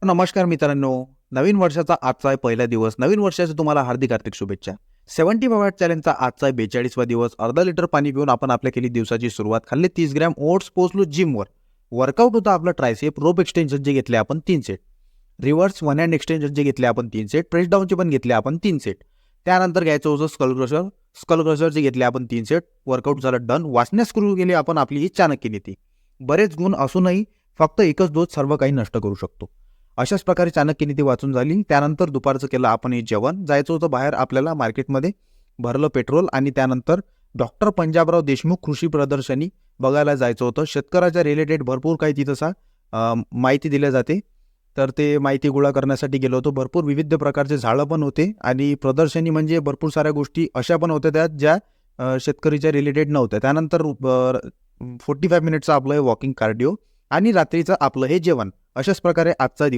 नमस्कार मित्रांनो. नवीन वर्षाचा आजचा आहे पहिला दिवस. नवीन वर्षाच्या तुम्हाला हार्दिक शुभेच्छा. 75 चॅलेंजचा आजचा आहे 42वा दिवस. अर्धा लिटर पाणी पिऊन आपण आपल्या केली दिवसाची सुरुवात. खाल्ले 30 ग्रॅम ओट्स, पोहोचलो जिमवर. वर्कआउट होता आपला ट्रायसेप, रोप एक्सटेन्शन जे घेतले आपण 3 set. Reverse one hand extension जे घेतले आपण 3 सेट. प्रेस डाऊनचे पण घेतले आपण 3 सेट. त्यानंतर घ्यायचं होतं स्कल क्रशरचे घेतले आपण 3 सेट. वर्कआउट झालं डन. वाचण्यास सुरू केली आपण आपली ही चाणक्य नीती. बरेच गुण असूनही फक्त एकच डोस सर्व काही नष्ट करू शकतो. अशाच प्रकारे चाणक्य नीती वाचून झाली. त्यानंतर दुपारचं केलं आपण हे जेवण. जायचं होतं बाहेर आपल्याला मार्केटमध्ये. भरलं पेट्रोल आणि त्यानंतर डॉक्टर पंजाबराव देशमुख कृषी प्रदर्शनी बघायला जायचं होतं. शेतकऱ्याच्या रिलेटेड भरपूर काही तिथं माहिती दिली जाते. तर ते माहिती गोळा करण्यासाठी गेलो होतो. भरपूर विविध प्रकारचे झाडं पण होते आणि प्रदर्शनी म्हणजे भरपूर साऱ्या गोष्टी अशा पण होत्या त्यात ज्या शेतकरीच्या रिलेटेड नव्हत्या. त्यानंतर 45 मिनिटचं आपलं हे वॉकिंग कार्डिओ आणि रात्रीचं आपलं हे जेवण. अशाच प्रकारे आजचा दिवस